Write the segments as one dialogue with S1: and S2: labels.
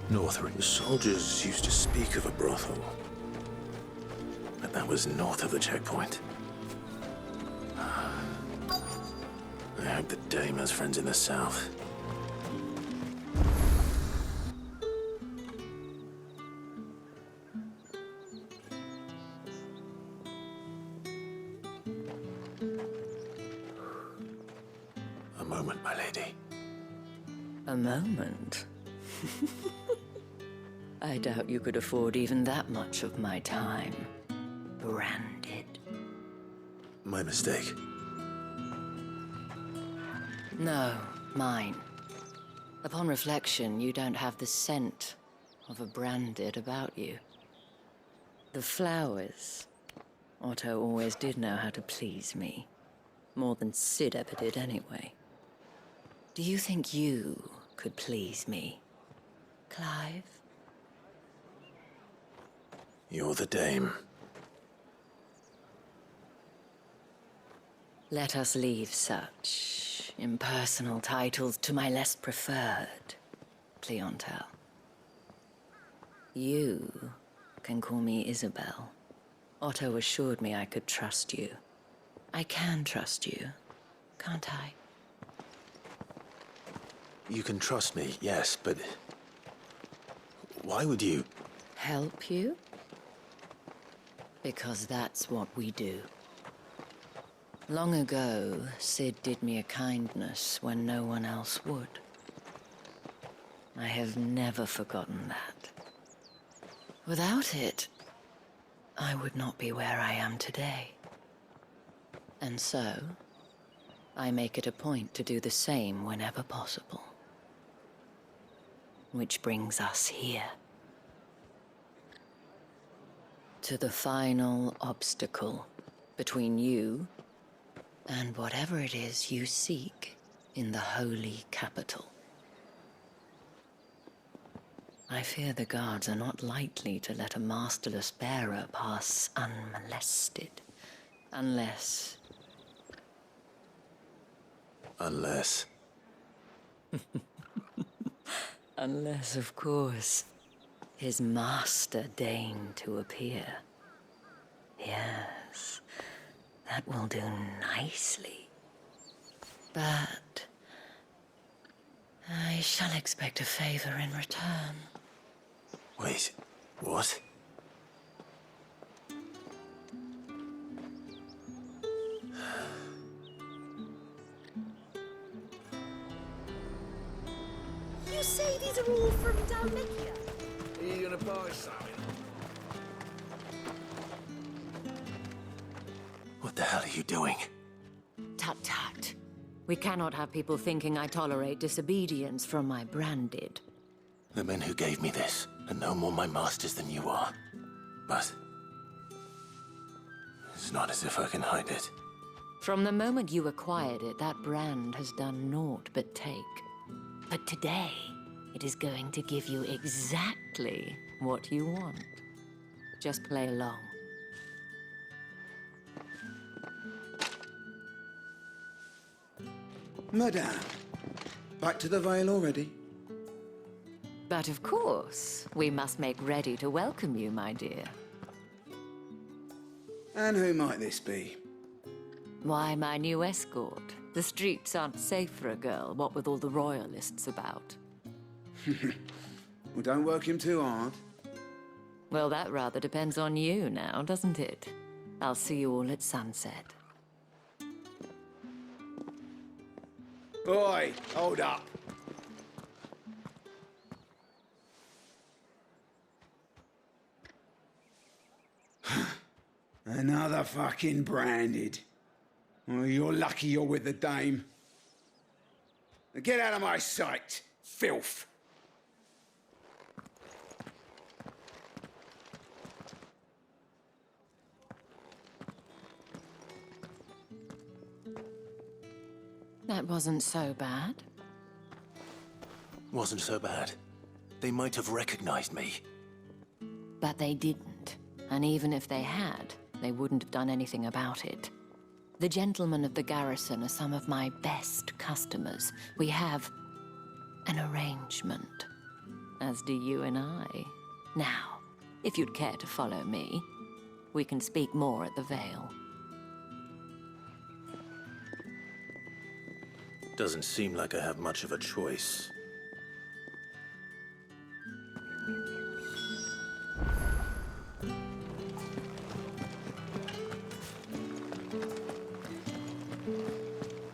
S1: Northern. The soldiers used to speak of a brothel. But that was north of the checkpoint. I hope the dame has friends in the south. A moment, my lady.
S2: A moment? I doubt you could afford even that much of my time. Branded.
S1: My mistake.
S2: No, mine. Upon reflection, you don't have the scent of a branded about you. The flowers. Otto always did know how to please me. More than Sid ever did anyway. Do you think you could please me, Clive?
S1: You're the dame.
S2: Let us leave such impersonal titles to my less preferred clientele. You can call me Isabel. Otto assured me I could trust you. I can trust you, can't I?
S1: You can trust me, yes, but... why would you?
S2: Help you? Because that's what we do. Long ago, Sid did me a kindness when no one else would. I have never forgotten that. Without it, I would not be where I am today. And so, I make it a point to do the same whenever possible. Which brings us here. To the final obstacle between you and whatever it is you seek in the holy capital. I fear the guards are not likely to let a masterless bearer pass unmolested. Unless...
S1: Unless...
S2: Unless, of course, his master deigned to appear. Yes, that will do nicely. But I shall expect a favor in return.
S1: Wait, what?
S3: You say these are all from Dalmatia?
S4: Are you gonna buy something?
S1: What the hell are you doing?
S2: Tut tut. We cannot have people thinking I tolerate disobedience from my branded.
S1: The men who gave me this are no more my masters than you are. But... it's not as if I can hide it.
S2: From the moment you acquired it, that brand has done naught but take. But today, it is going to give you exactly what you want. Just play along.
S5: Madame, back to the Vale already?
S2: But of course, we must make ready to welcome you, my dear.
S5: And who might this be?
S2: Why, my new escort. The streets aren't safe for a girl, what with all the royalists about.
S5: Well, don't work him too hard.
S2: Well, that rather depends on you now, doesn't it? I'll see you all at sunset.
S5: Oi, hold up. Another fucking branded. Well, you're lucky you're with the dame. Now get out of my sight, filth.
S2: That wasn't so bad.
S1: Wasn't so bad. They might have recognized me.
S2: But they didn't. And even if they had, they wouldn't have done anything about it. The gentlemen of the garrison are some of my best customers. We have an arrangement. as do you and I. Now, if you'd care to follow me, we can speak more at the Vale.
S1: Doesn't seem like I have much of a choice.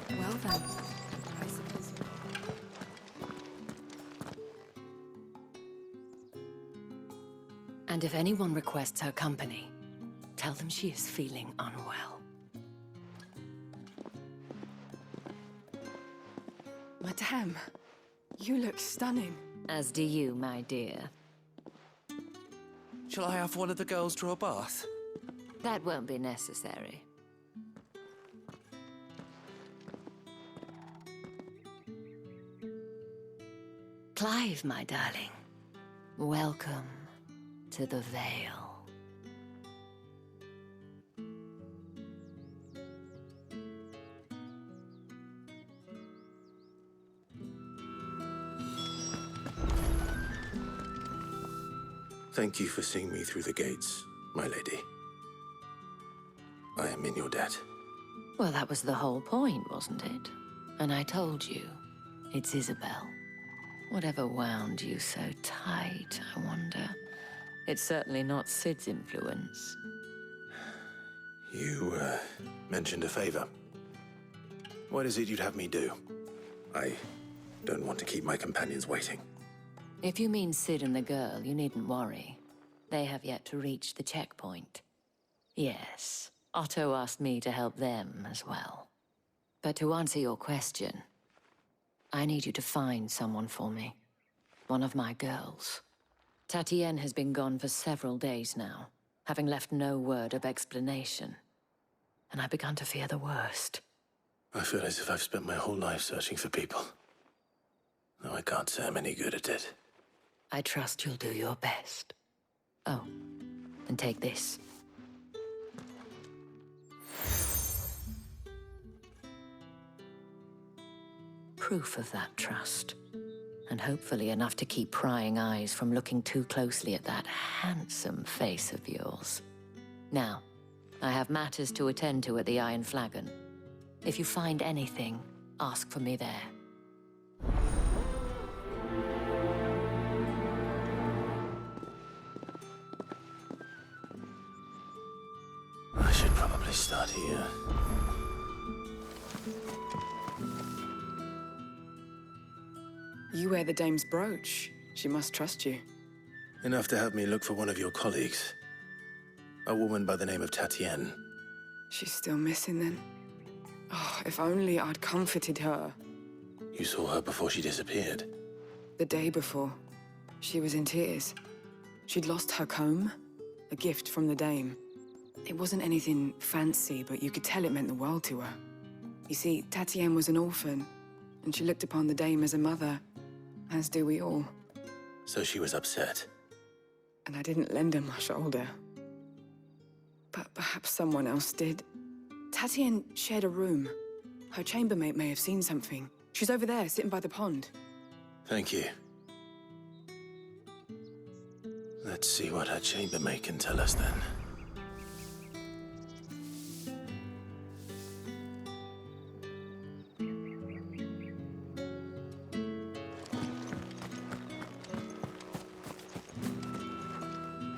S3: Well then, I suppose.
S2: And if anyone requests her company, tell them she is feeling unwell.
S3: Madame, you look stunning.
S2: As do you, my dear.
S6: Shall I have one of the girls draw a bath?
S2: That won't be necessary. Clive, my darling. Welcome to the Vale.
S1: Thank you for seeing me through the gates, my lady. I am in your debt.
S2: Well, that was the whole point, wasn't it? And I told you, it's Isabel. Whatever wound you so tight, I wonder. It's certainly not Sid's influence.
S1: You, mentioned a favor. What is it you'd have me do? I don't want to keep my companions waiting.
S2: If you mean Sid and the girl, you needn't worry. They have yet to reach the checkpoint. Yes, Otto asked me to help them as well. But to answer your question, I need you to find someone for me. One of my girls. Tatienne has been gone for several days now, having left no word of explanation. And I've begun to fear the worst.
S1: I feel as if I've spent my whole life searching for people. Though I can't say I'm any good at it.
S2: I trust you'll do your best. Oh, and take this. Proof of that trust. And hopefully enough to keep prying eyes from looking too closely at that handsome face of yours. Now, I have matters to attend to at the Iron Flagon. If you find anything, ask for me there.
S1: I should probably start here.
S7: You wear the dame's brooch. She must trust you.
S1: Enough to have me look for one of your colleagues. A woman by the name of Tatienne.
S7: She's still missing then. Oh, if only I'd comforted her.
S1: You saw her before she disappeared.
S7: The day before, she was in tears. She'd lost her comb, a gift from the dame. It wasn't anything fancy, but you could tell it meant the world to her. You see, Tatienne was an orphan, and she looked upon the dame as a mother, as do we all.
S1: So she was upset.
S7: And I didn't lend her my shoulder. But perhaps someone else did. Tatienne shared a room. Her chambermaid may have seen something. She's over there, sitting by the pond.
S1: Thank you. Let's see what her chambermaid can tell us then.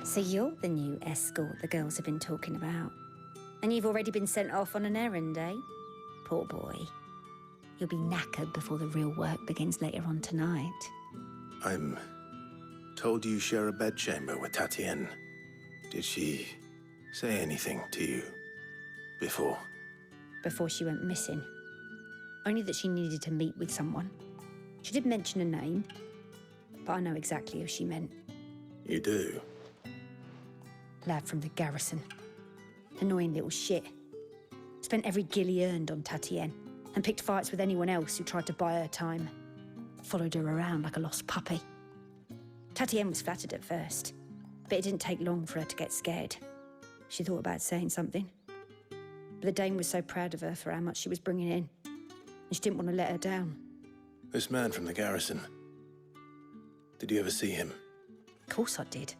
S8: So you're the new escort the girls have been talking about. And you've already been sent off on an errand, eh? Poor boy. You'll be knackered before the real work begins later on tonight.
S1: I'm told you share a bedchamber with Tatienne. Did she say anything to you before?
S8: Before she went missing. Only that she needed to meet with someone. She did mention a name, but I know exactly who she meant.
S1: You do?
S8: Lad from the garrison. Annoying little shit. Spent every guil he earned on Tatienne and picked fights with anyone else who tried to buy her time. Followed her around like a lost puppy. Tatienne was flattered at first, but it didn't take long for her to get scared. She thought about saying something. But the dame was so proud of her for how much she was bringing in, and she didn't want to let her down.
S1: This man from the garrison. Did you ever see him?
S8: Of course I did.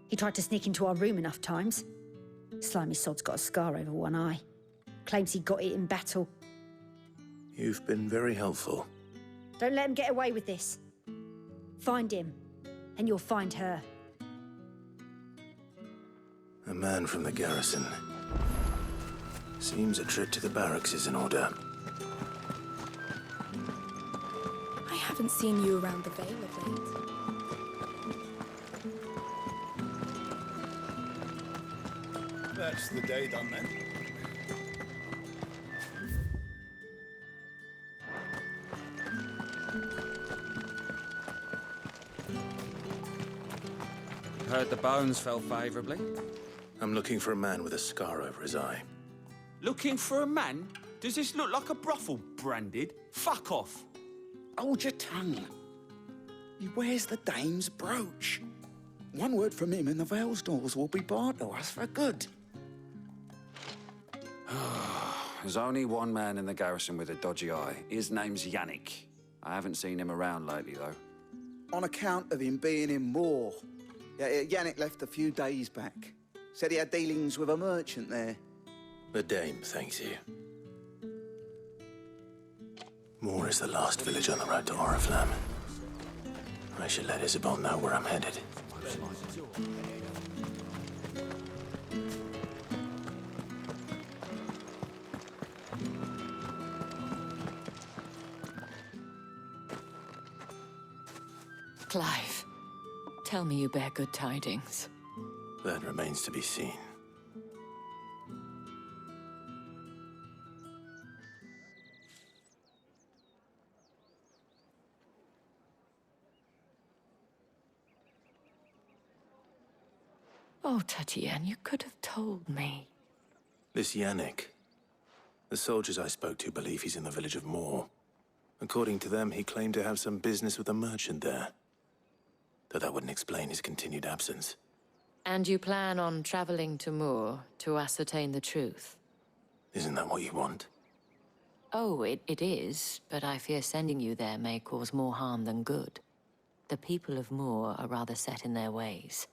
S8: He tried to sneak into our room enough times. Slimy sod's got a scar over one eye. Claims he got it in battle.
S1: You've been very helpful.
S8: Don't let him get away with this. Find him, and you'll find her.
S1: A man from the garrison. Seems a trip to the barracks is in order.
S3: I haven't seen you around the Vale of late.
S4: That's the day done then.
S9: Heard the bones fell favourably.
S1: I'm looking for a man with a scar over his eye.
S9: Looking for a man? Does this look like a brothel, Branded? Fuck off!
S5: Hold your tongue. He wears the dame's brooch. One word from him and the Vale's doors will be barred to us for good.
S9: There's only one man in the garrison with a dodgy eye. His name's Yannick. I haven't seen him around lately, though.
S10: On account of him being in war. Yeah, Yannick left a few days back. Said he had dealings with a merchant there.
S1: The dame thanks you. Moor is the last village on the road to Oriflamme. I should let Isabel know where I'm headed.
S2: Clive, tell me you bear good tidings.
S1: That remains to be seen.
S2: Oh, Tatienne, you could have told me.
S1: This Yannick. The soldiers I spoke to believe he's in the village of Moor. According to them, he claimed to have some business with a merchant there. Though that wouldn't explain his continued absence.
S2: And you plan on traveling to Moor to ascertain the truth?
S1: Isn't that what you want?
S2: Oh, it is, but I fear sending you there may cause more harm than good. The people of Moor are rather set in their ways.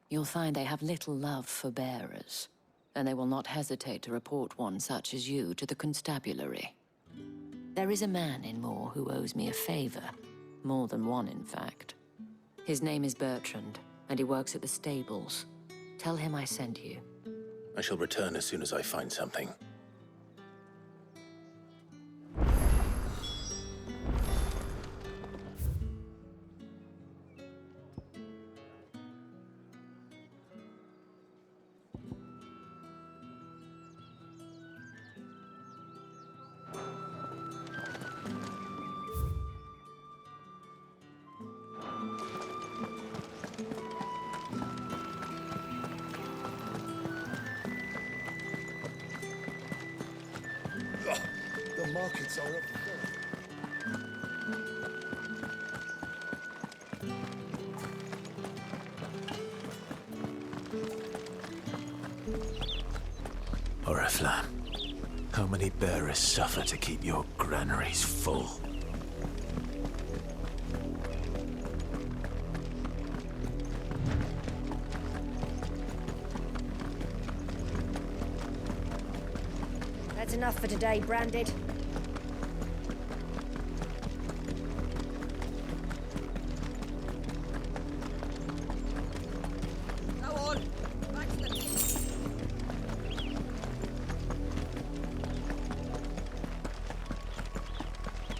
S2: You'll find they have little love for bearers, and they will not hesitate to report one such as you to the constabulary. There is a man in Moor who owes me a favor. More than one, in fact. His name is Bertrand, and he works at the stables. Tell him I sent you.
S1: I shall return as soon as I find something.
S4: The markets are up there.
S1: Oriflamme, how many bearers suffer to keep your granaries full?
S8: That's enough for today, Branded.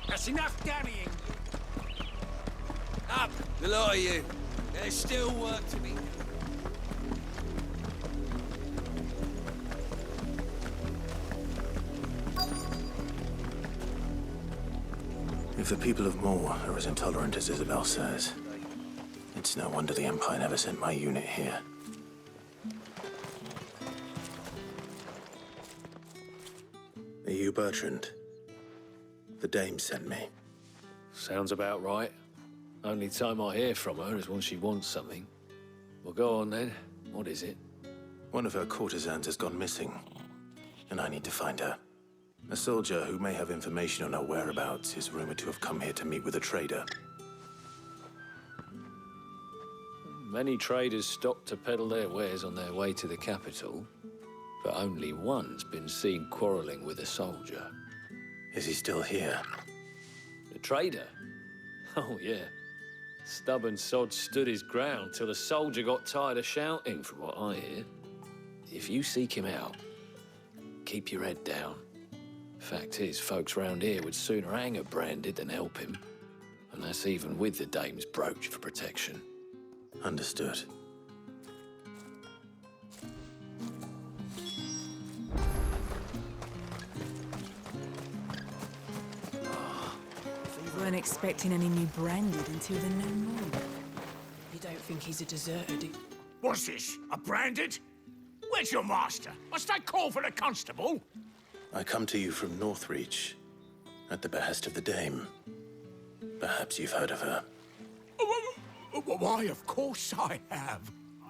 S9: That's enough damning. Up, the lot of you. There's still work to be done.
S1: If the people of Moor are as intolerant as Isabel says, it's no wonder the Empire never sent my unit here. Are you Bertrand? The dame sent me.
S11: Sounds about right. Only time I hear from her is when she wants something. Well, go on then. What is it?
S1: One of her courtesans has gone missing, and I need to find her. A soldier who may have information on her whereabouts is rumored to have come here to meet with a trader.
S11: Many traders stopped to peddle their wares on their way to the capital, but only one's been seen quarrelling with a soldier.
S1: Is he still here?
S11: The trader? Oh, yeah. Stubborn sod stood his ground till the soldier got tired of shouting, from what I hear. If you seek him out, keep your head down. Fact is, folks round here would sooner hang a branded than help him. And that's even with the dame's brooch for protection.
S1: Understood.
S7: We weren't expecting any new branded until the new moon.
S3: You don't think he's a deserter, do you?
S12: What's this? A branded? Where's your master? Must I call for the constable?
S1: I come to you from Northreach, at the behest of the dame. Perhaps you've heard of her.
S12: Why, of course I have.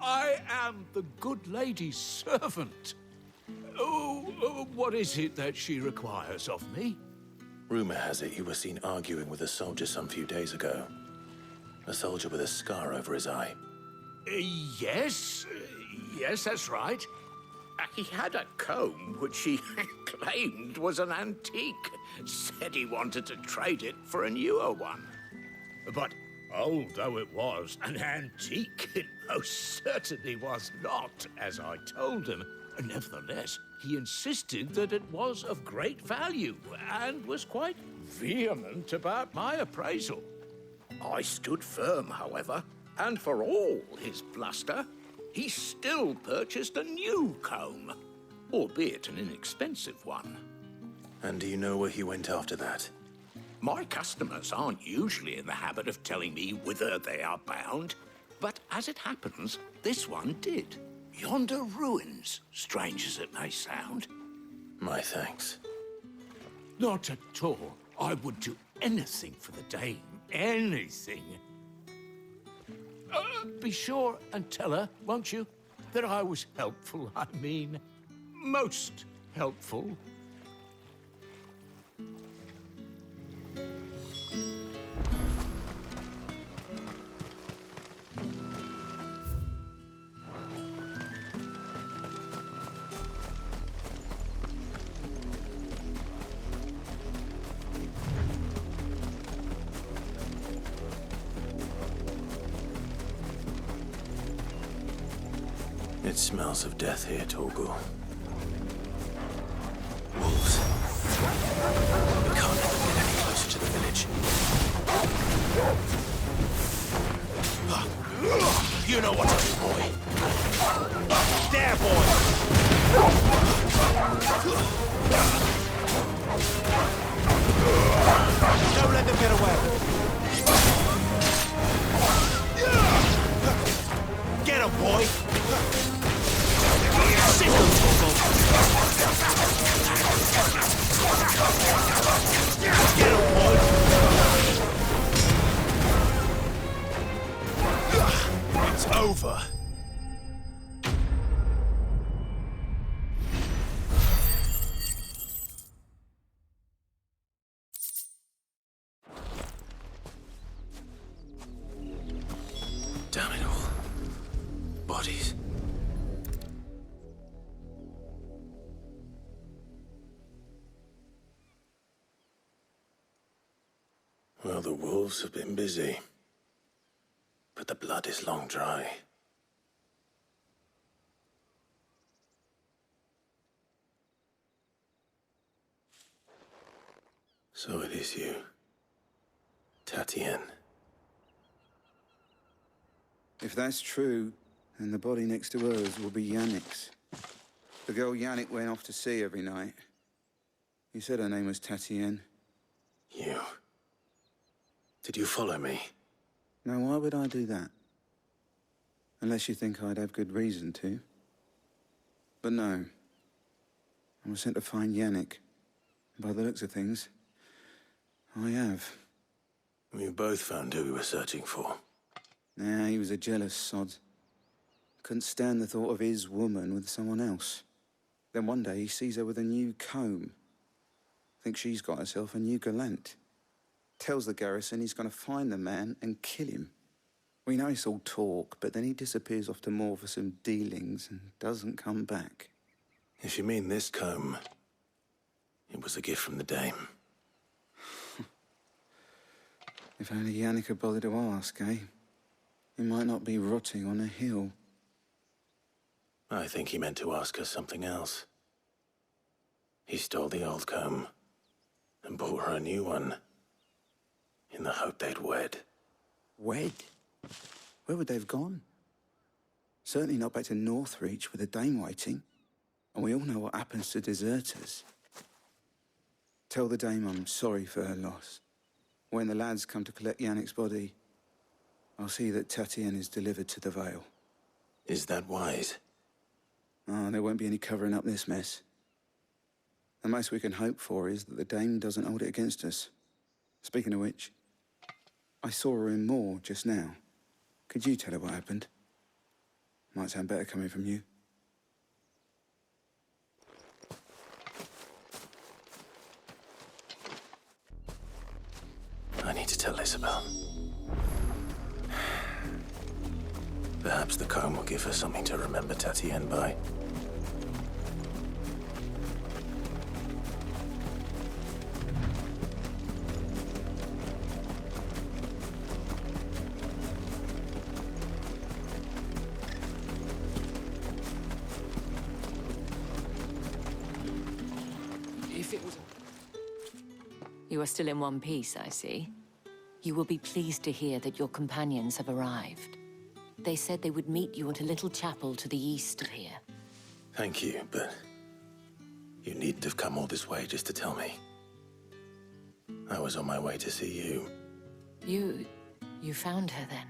S12: I am the good lady's servant. What is it that she requires of me?
S1: Rumor has it you were seen arguing with a soldier some few days ago. A soldier with a scar over his eye.
S12: Yes, that's right. He had a comb which he claimed was an antique. Said he wanted to trade it for a newer one. But old though it was, an antique it most certainly was not, as I told him. Nevertheless, he insisted that it was of great value and was quite vehement about my appraisal. I stood firm, however, and for all his bluster, he still purchased a new comb, albeit an inexpensive one.
S1: And do you know where he went after that?
S12: My customers aren't usually in the habit of telling me whither they are bound, but as it happens, this one did. Yonder ruins, strange as it may sound.
S1: My thanks.
S12: Not at all. I would do anything for the dame. Anything. Be sure and tell her, won't you, that I was helpful. I mean, most helpful.
S1: It smells of death here, Torgal. Wolves. We can't let them get any closer to the village.
S12: You know what to do, boy. There, boy! Don't let them get away. Get him, boy! Sit him, Torgal! Get him, boy! It's over.
S1: Damn it all. Bodies. Well, the wolves have been busy. But the blood is long dry. So it is you, Tatienne.
S10: If that's true, then the body next to hers will be Yannick's. The girl Yannick went off to see every night. He said her name was Tatienne.
S1: You. Did you follow me?
S10: Now, why would I do that? Unless you think I'd have good reason to. But no. I was sent to find Yannick. By the looks of things, I have.
S1: We both found who we were searching for.
S10: Nah, he was a jealous sod. Couldn't stand the thought of his woman with someone else. Then one day he sees her with a new comb. Thinks she's got herself a new gallant. Tells the garrison he's gonna find the man and kill him. We know it's all talk, but then he disappears off to more for some dealings and doesn't come back.
S1: If you mean this comb, it was a gift from the Dame.
S10: If only Yannick had bothered to ask, eh? He might not be rotting on a hill.
S1: I think he meant to ask her something else. He stole the old comb and bought her a new one in the hope they'd wed.
S10: Wed? Where would they have gone? Certainly not back to Northreach with the Dame waiting. And we all know what happens to deserters. Tell the Dame I'm sorry for her loss. When the lads come to collect Yannick's body, I'll see that Tatienne is delivered to the Vale.
S1: Is that wise?
S10: Oh, there won't be any covering up this mess. The most we can hope for is that the Dame doesn't hold it against us. Speaking of which, I saw her in Moor just now. Could you tell her what happened? Might sound better coming from you.
S1: I need to tell Isabel. Perhaps the comb will give her something to remember Tatienne by.
S2: If it was... You are still in one piece, I see. You will be pleased to hear that your companions have arrived. They said they would meet you at a little chapel to the east of here.
S1: Thank you, but you needn't have come all this way just to tell me. I was on my way to see you.
S2: You found her then?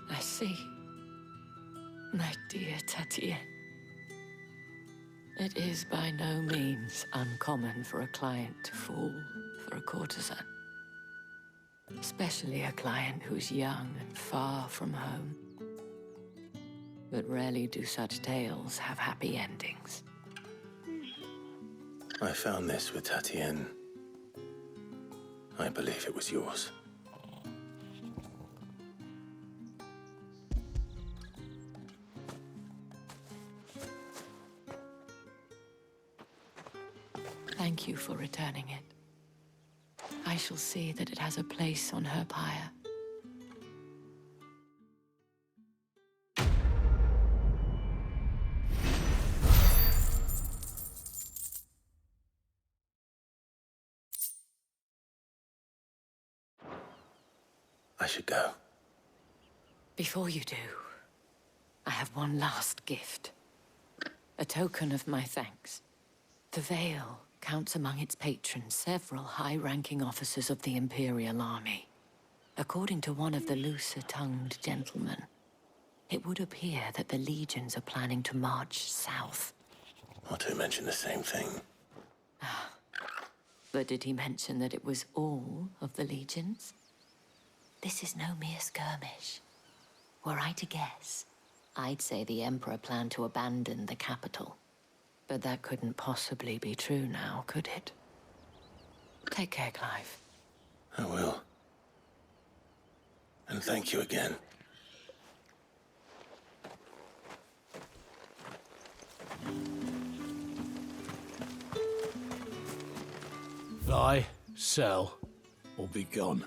S2: I see. My dear Tatienne. It is by no means uncommon for a client to fall for a courtesan. Especially a client who's young and far from home. But rarely do such tales have happy endings.
S1: I found this with Tatienne. I believe it was yours.
S2: Thank you for returning it. I shall see that it has a place on her pyre.
S1: I should go.
S2: Before you do, I have one last gift. A token of my thanks. The Vale counts among its patrons several high-ranking officers of the Imperial Army. According to one of the looser-tongued gentlemen, it would appear that the legions are planning to march south.
S1: Not to mention the same thing.
S2: But did he mention that it was all of the legions? This is no mere skirmish. Were I to guess, I'd say the Emperor planned to abandon the capital. But that couldn't possibly be true now, could it? Take care, Clive.
S1: I will. And thank you again.
S12: Buy, sell, or be gone.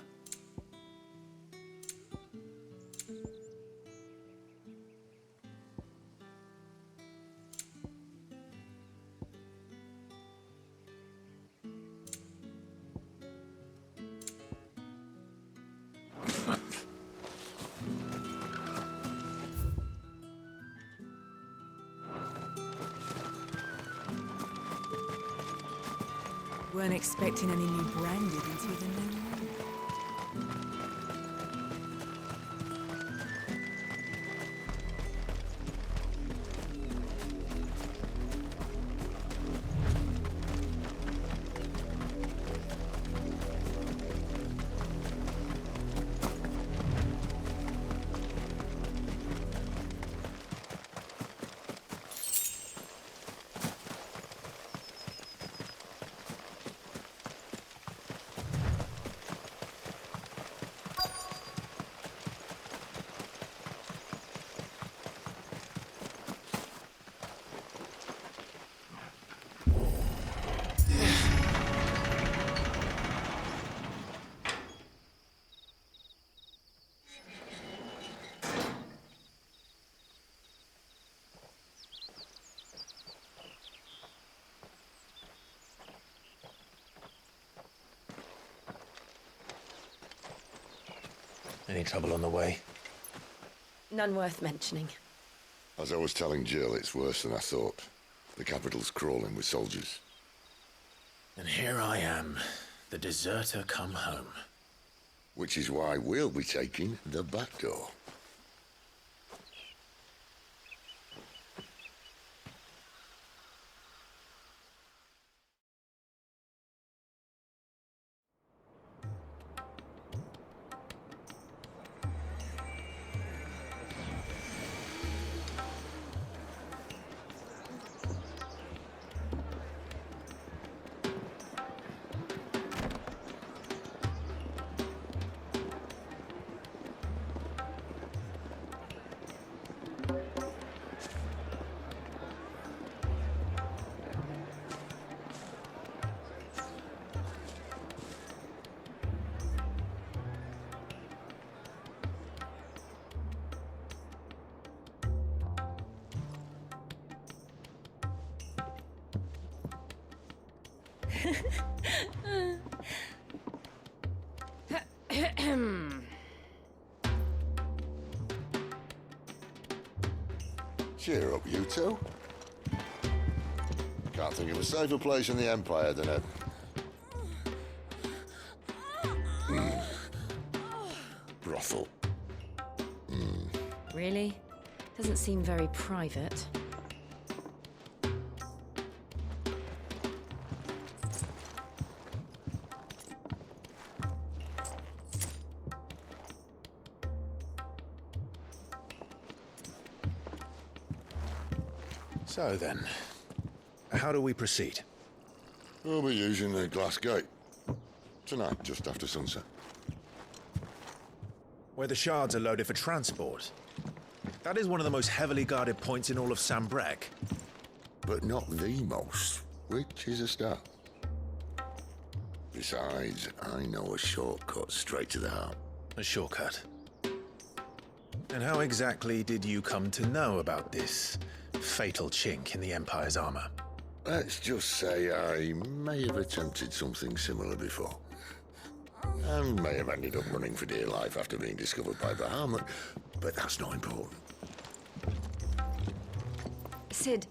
S7: Weren't expecting any new branded until the new one.
S1: Any trouble on the way?
S13: None worth mentioning.
S14: As I was telling Jill, it's worse than I thought. The capital's crawling with soldiers.
S1: And here I am, the deserter come home.
S14: Which is why we'll be taking the back door. Cheer up, you two. Can't think of a safer place in the Empire than a... brothel.
S13: Really? Doesn't seem very private.
S1: So then, how do we proceed?
S14: We'll be using the glass gate. Tonight, just after sunset.
S1: Where the shards are loaded for transport. That is one of the most heavily guarded points in all of Sambrek.
S14: But not the most, which is a start. Besides, I know a shortcut straight to the heart.
S1: A shortcut? And how exactly did you come to know about this fatal chink in the Empire's armor?
S14: Let's just say I may have attempted something similar before. And may have ended up running for dear life after being discovered by Bahamut, but that's not important.
S13: Sid,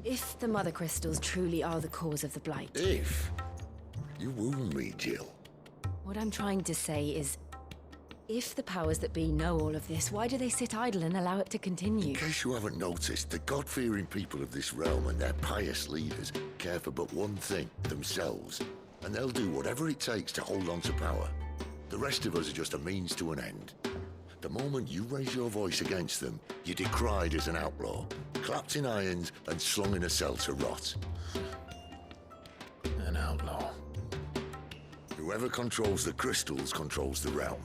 S13: if the Mother Crystals truly are the cause of the Blight...
S14: If? You wound me, Jill.
S13: What I'm trying to say is, if the powers that be know all of this, why do they sit idle and allow it to continue?
S14: In case you haven't noticed, the God-fearing people of this realm and their pious leaders care for but one thing, themselves. And they'll do whatever it takes to hold on to power. The rest of us are just a means to an end. The moment you raise your voice against them, you're decried as an outlaw, clapped in irons and slung in a cell to rot.
S1: An outlaw.
S14: Whoever controls the crystals controls the realm.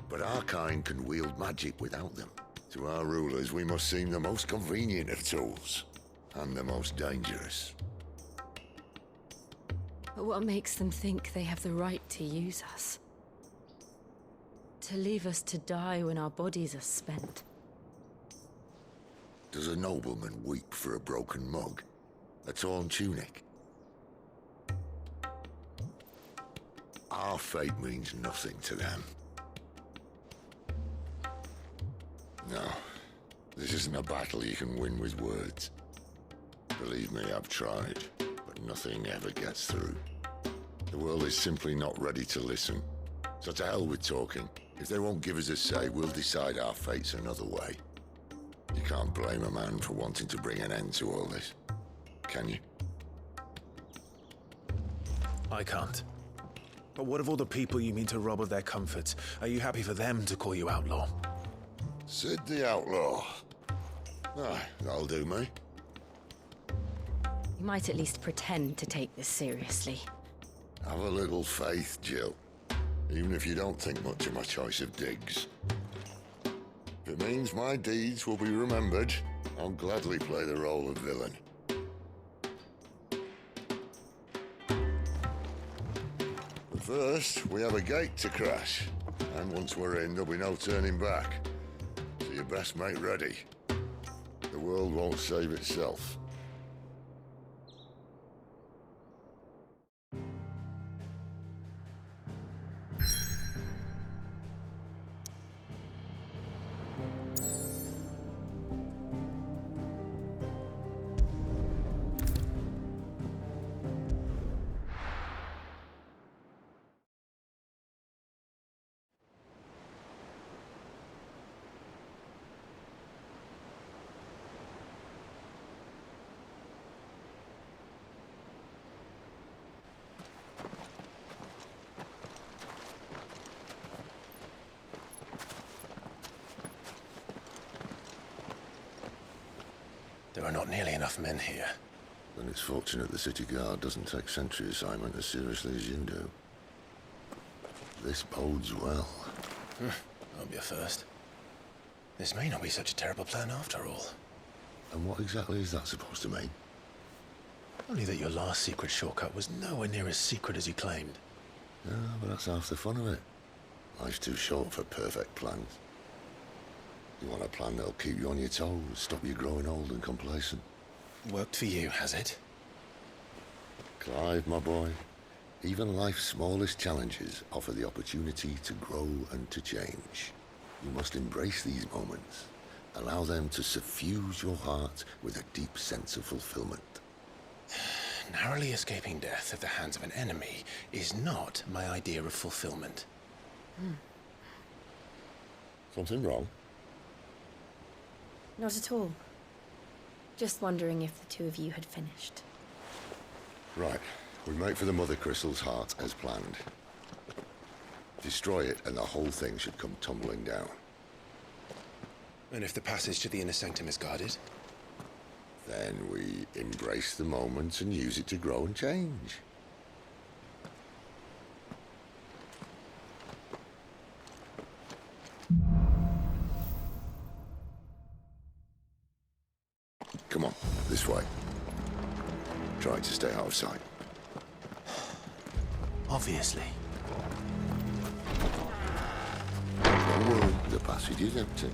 S14: But our kind can wield magic without them. To our rulers, we must seem the most convenient of tools, and the most dangerous.
S13: But what makes them think they have the right to use us? To leave us to die when our bodies are spent?
S14: Does a nobleman weep for a broken mug? A torn tunic? Our fate means nothing to them. No, this isn't a battle you can win with words. Believe me, I've tried, but nothing ever gets through. The world is simply not ready to listen. So to hell with talking. If they won't give us a say, we'll decide our fates another way. You can't blame a man for wanting to bring an end to all this, can you?
S1: I can't. But what of all the people you mean to rob of their comforts? Are you happy for them to call you outlaw?
S14: Sid the Outlaw. Ah, that'll do me.
S13: You might at least pretend to take this seriously.
S14: Have a little faith, Jill. Even if you don't think much of my choice of digs. If it means my deeds will be remembered, I'll gladly play the role of villain. But first, we have a gate to crash. And once we're in, there'll be no turning back. So you best make ready. The world won't save itself.
S1: There are not nearly enough men here.
S14: Then it's fortunate the city guard doesn't take sentry assignment as seriously as you do. This bodes well.
S1: Won't be a first. This may not be such a terrible plan after all.
S14: And what exactly is that supposed to mean?
S1: Only that your last secret shortcut was nowhere near as secret as you claimed.
S14: Yeah, but that's half the fun of it. Life's too short for perfect plans. You want a plan that'll keep you on your toes, stop you growing old and complacent.
S1: Worked for you, has it?
S14: Clive, my boy, even life's smallest challenges offer the opportunity to grow and to change. You must embrace these moments. Allow them to suffuse your heart with a deep sense of fulfillment.
S1: Narrowly escaping death at the hands of an enemy is not my idea of fulfillment.
S14: Something wrong?
S3: Not at all. Just wondering if the two of you had finished.
S14: Right. We make for the Mother Crystal's heart as planned. Destroy it and the whole thing should come tumbling down.
S1: And if the passage to the inner sanctum is guarded?
S14: Then we embrace the moment and use it to grow and change. Come on, this way. Try to stay out of sight.
S1: Obviously.
S14: Don't worry, the passage is empty.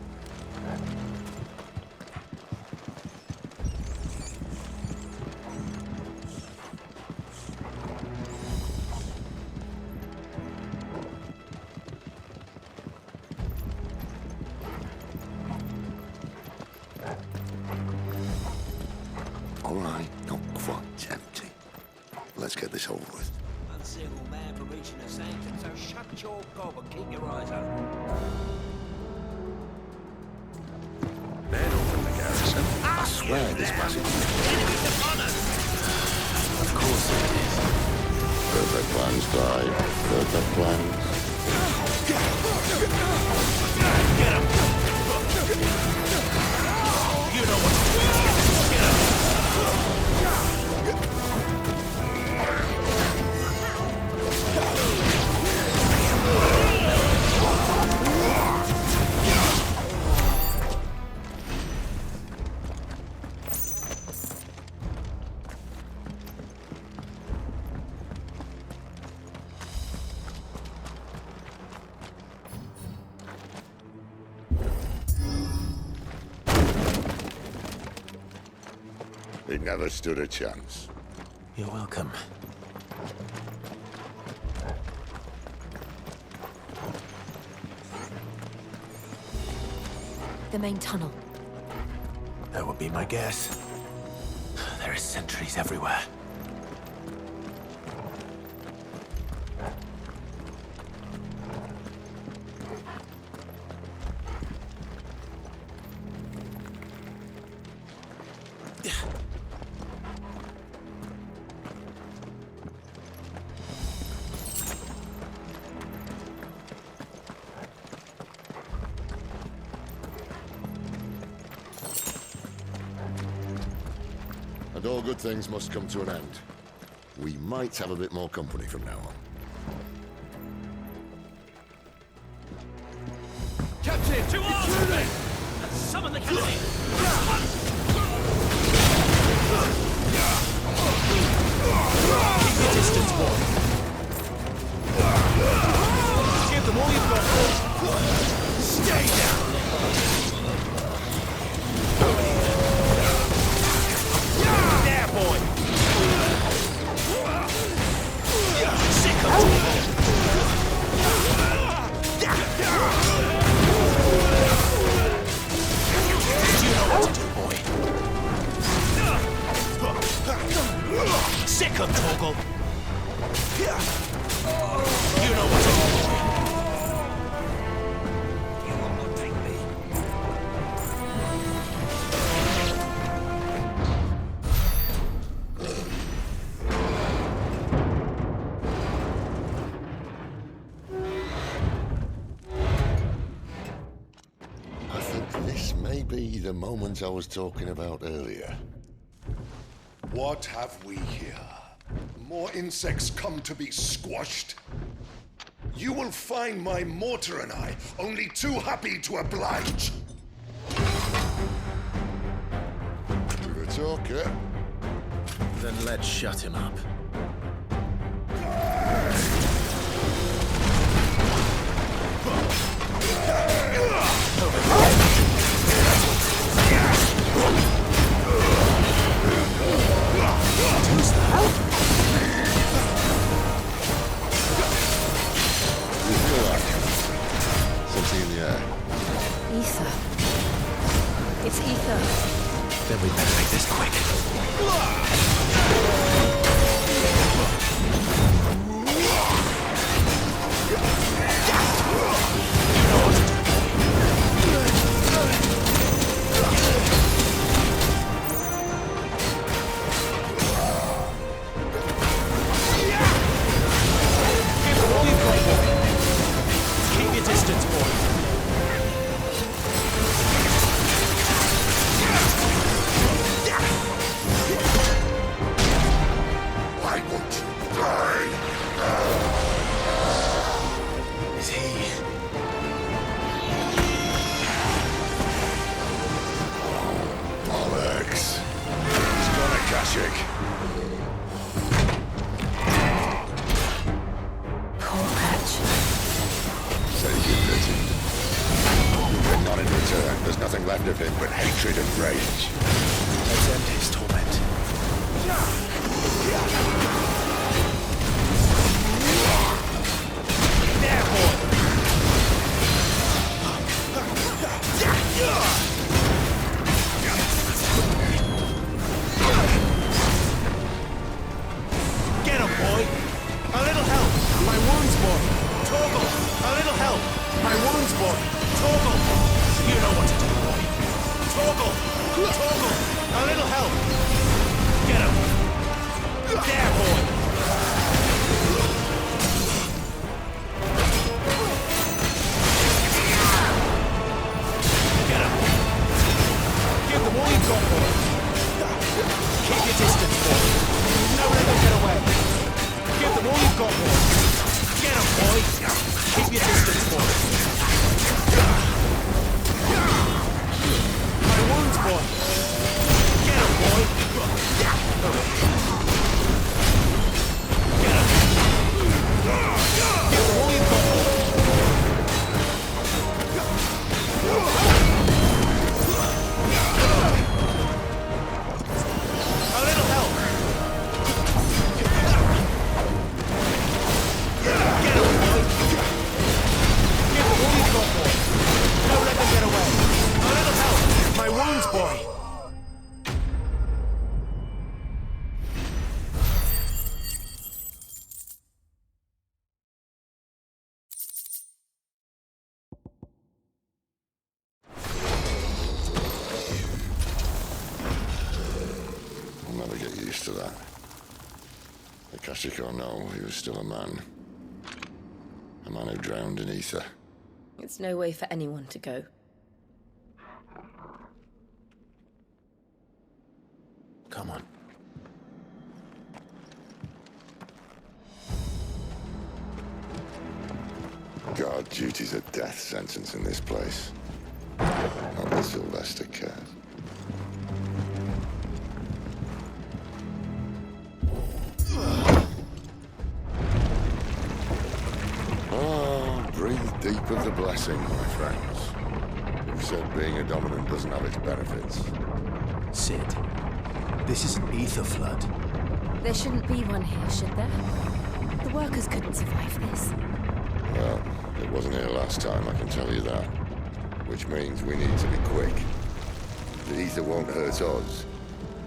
S14: All right, not quite empty. Let's get this over with.
S15: Unsingle man for reaching the sanctum, so shut your gob and keep your eyes open.
S14: Men from the garrison. I swear this passage is...
S15: Enemies upon us!
S1: Of course it is.
S14: Perfect plans, Clive. Perfect plans.
S15: Get him! You know what to do! Get him!
S14: He never stood a chance.
S1: You're welcome.
S3: The main tunnel.
S1: That would be my guess. There are sentries everywhere.
S14: And all good things must come to an end. We might have a bit more company from now on.
S15: Captain! To arms, men! And summon the cannon! Keep your distance, boy. Give them all you've got, boys. Stay down! There, boy! Sick of it! You know what to do, boy. Sick of Torgal. You know what to do, boy. You will not take
S14: the moment I was talking about earlier.
S16: What have we here? More insects come to be squashed? You will find my mortar and I only too happy to oblige.
S14: You're a talker.
S1: Then let's shut him up.
S14: You feel like something in the air.
S13: Ether. It's ether.
S11: Then we better make this quick.
S15: Keep your distance, boy.
S16: Why won't you die?
S1: Is he?
S16: Bollocks. He's gone, Akashic.
S13: Poor Patch.
S14: Save your pity. You get none in return. There's nothing left of him but hatred and rage.
S1: Let's end his torment.
S15: There, boy. Get him, boy. A little help. My wounds, boy. Torgal. A little help. My wounds, boy. Torgal. You know what to do, boy. Torgal. Torgal. A little help. Get him. There, boy. Get him. Give them all you've got, boy. Keep your distance, boy. Don't let them get away. Give them all you've got, boy. Get him, boy. Keep your distance, boy. My wounds, boy. Get him, boy. Get him. Give them all you've got, boy. A little help. Get him, boy. Give them all you've got, boy. Don't let them get away. A little help. My wounds, boy.
S14: I'll never get used to that. Akashic or no, he was still a man. A man who drowned in ether.
S13: It's no way for anyone to go.
S1: Come on.
S14: Guard duty's a death sentence in this place. Not that Sylvester cares. Oh, breathe deep of the blessing, my friends. You've said being a dominant doesn't have its benefits.
S1: Sid, this is an ether flood.
S13: There shouldn't be one here, should there? The workers couldn't survive this.
S14: Well, it wasn't here last time, I can tell you that. Which means we need to be quick. The ether won't hurt us,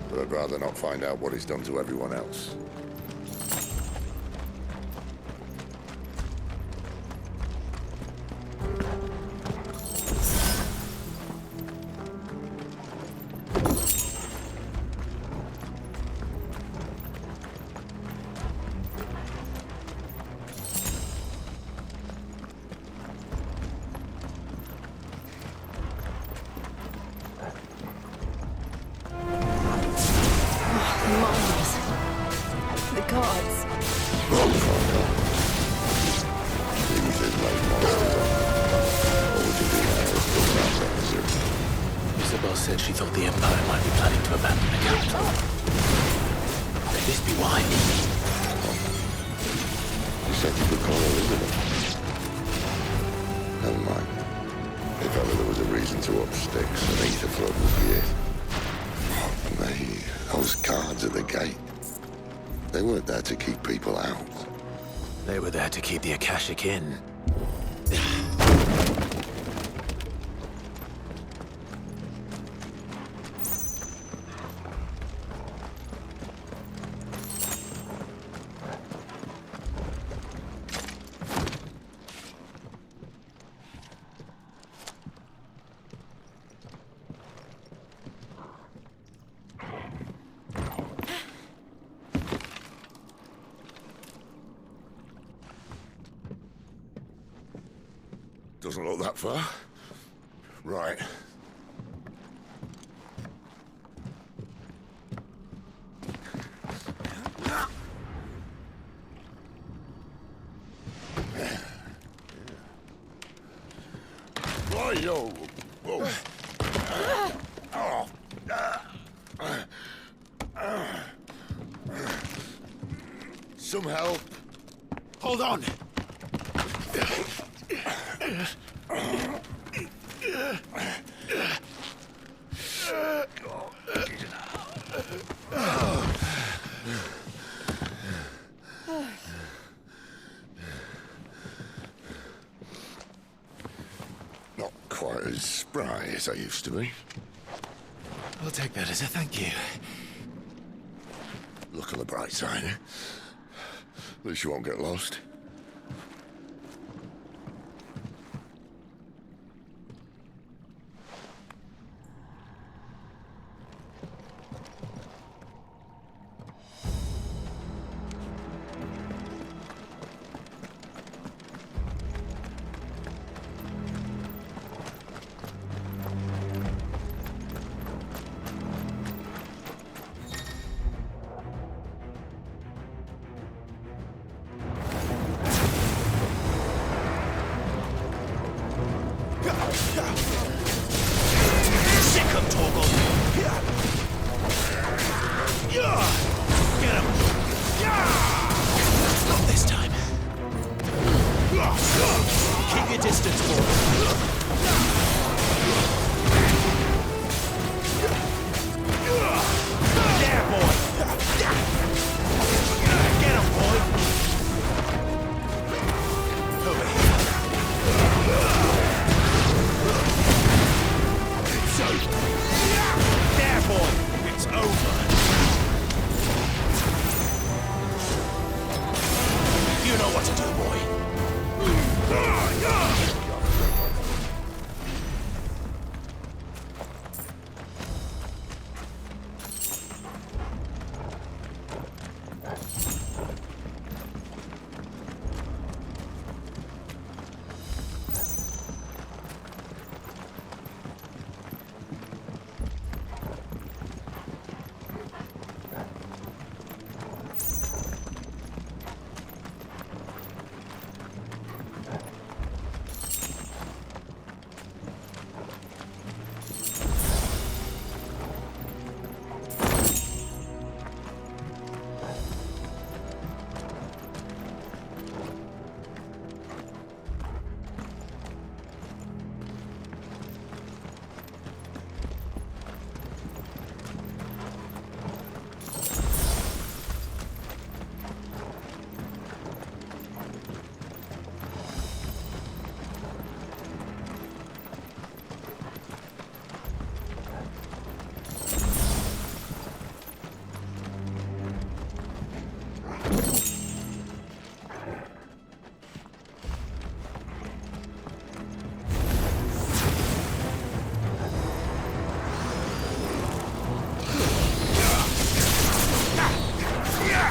S14: but I'd rather not find out what it's done to everyone else.
S1: thought the Empire might be planning to abandon the capital. Could this be why?
S14: You said you could call Elizabeth. Never mind. If ever there was a reason to up sticks, an ether flood would be it. And those guards at the gate, they weren't there to keep people out.
S1: They were there to keep the Akashic in.
S14: Doesn't look that far. Right. Why-yo! Whoa. Some help.
S15: Hold on!
S14: Not quite as spry as I used to be.
S1: I'll take that as a thank you.
S14: Look on the bright side, eh? At least you won't get lost.
S15: Sick of Torgal! Get him! Not this time. Keep your distance, boy. There, boy! Get him, boy! Over here. It's over. There, boy! It's over. You know what to do, boy.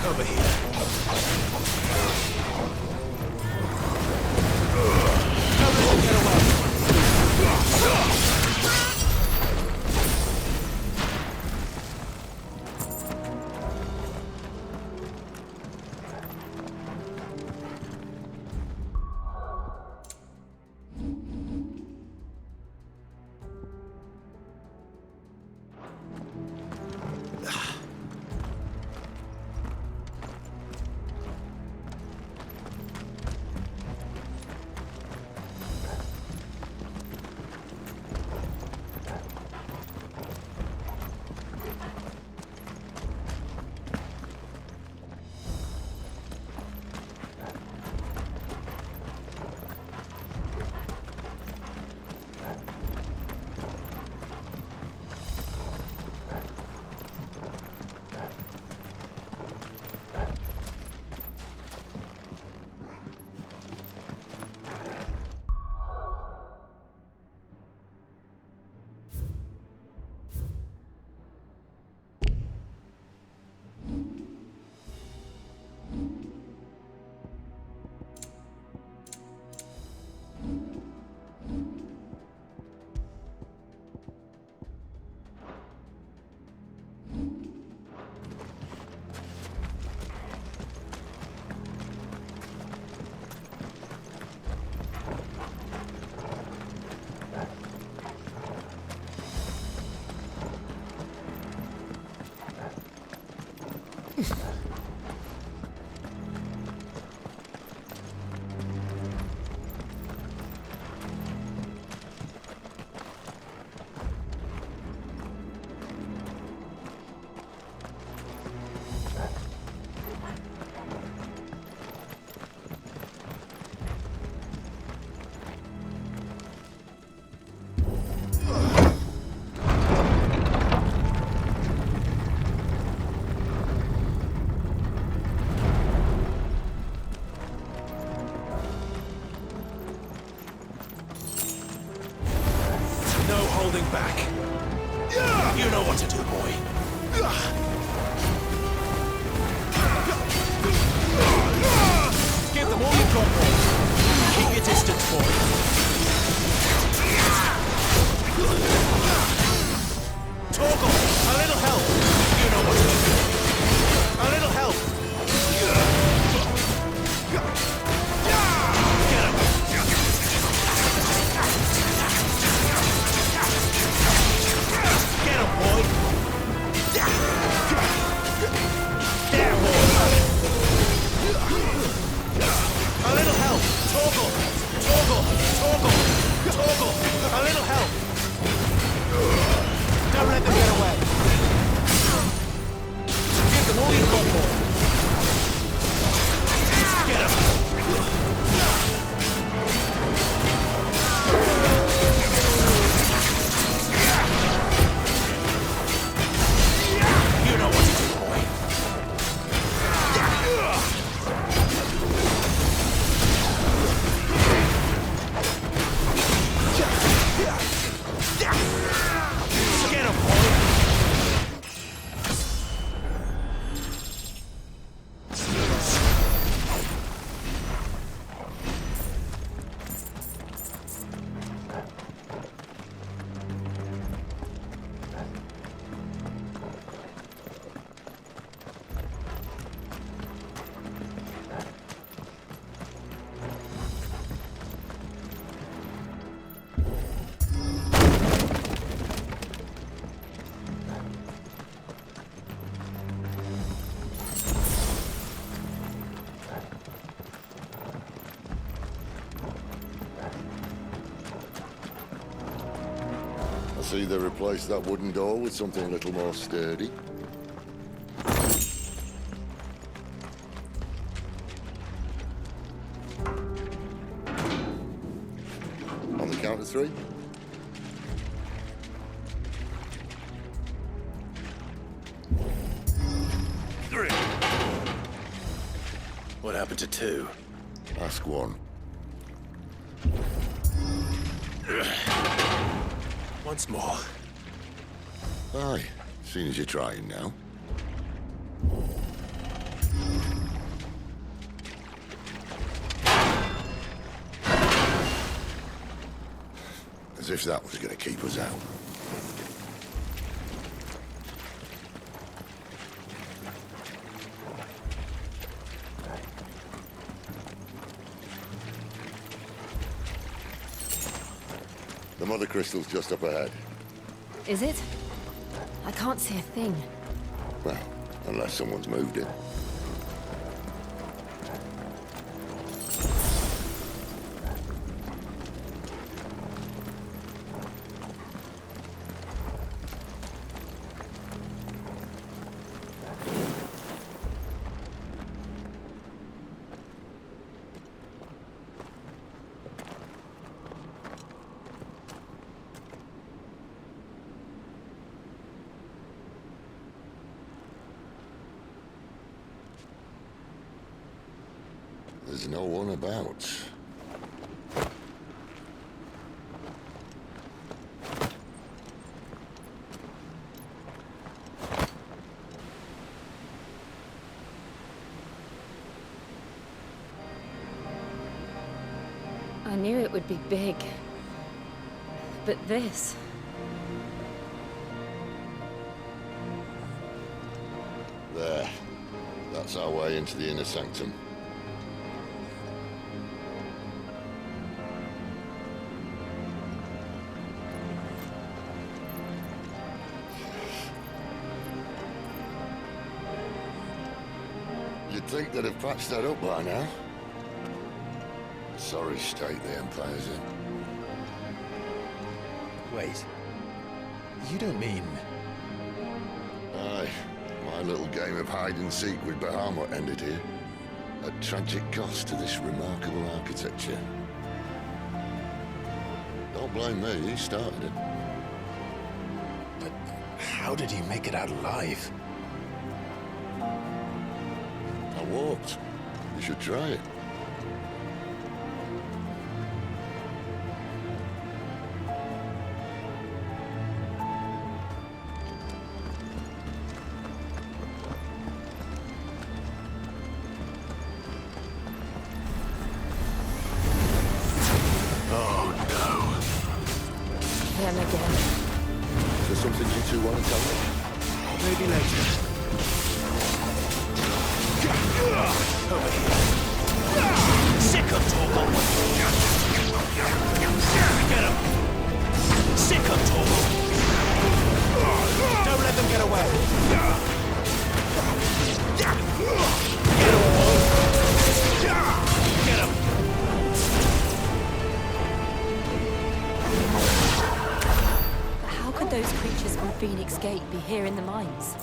S15: Over here. Get away. Holding back. You know what to do, boy. Give them all you've got, boy. Keep your distance, boy. Torgal, a little help. You know what to do. A little help. Get him. Get him, boy! There, boy! A little help! Torgal! Torgal! Torgal! Torgal! A little help! Don't let them get away! Give them all you've got, boy! Get him! You know what to do, boy. Get him, boy.
S14: See, they replaced that wooden door with something a little more sturdy. On the count of three.
S1: What happened to two?
S14: Ask one.
S1: Once more.
S14: Aye, seeing as you're trying now. As if that was going to keep us out. The mother crystal's just up ahead.
S13: Is it? I can't see a thing.
S14: Well, unless someone's moved it. There's no one about.
S13: I knew it would be big. But this...
S14: There. That's our way into the inner sanctum. You'd think they'd have patched that up by now. Sorry state the Empire's in.
S15: Wait. You don't mean...
S14: Aye. My little game of hide-and-seek with Bahamut ended here. At tragic cost to this remarkable architecture. Don't blame me, he started it.
S15: But how did he make it out alive?
S14: I walked. You should try it.
S13: Him again.
S14: Is there something you two want to tell me?
S15: Maybe later. Over here. Sick of Torgal! Get him! Sick of Torgal! Don't let them get away! Get him, boy! Get him!
S13: How could those creatures from Phoenix Gate be here in the mines?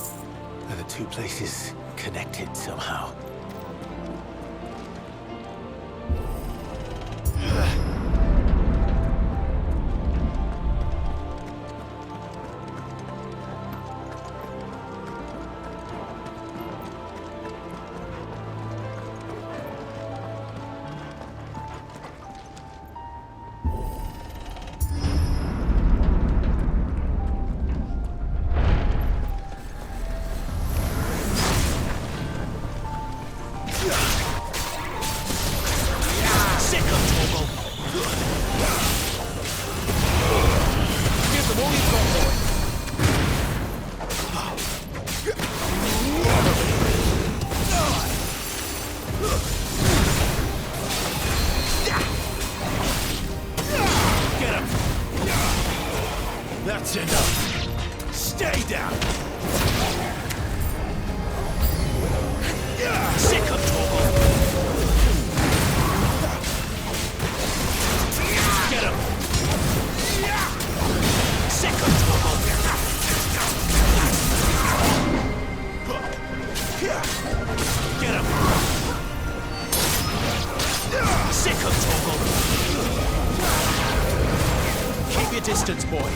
S1: Are the two places connected somehow?
S15: That's enough. Stay down. Sick of Torgal. Get him. Sick of Torgal. Get him. Sick of Torgal. Keep your distance, boy.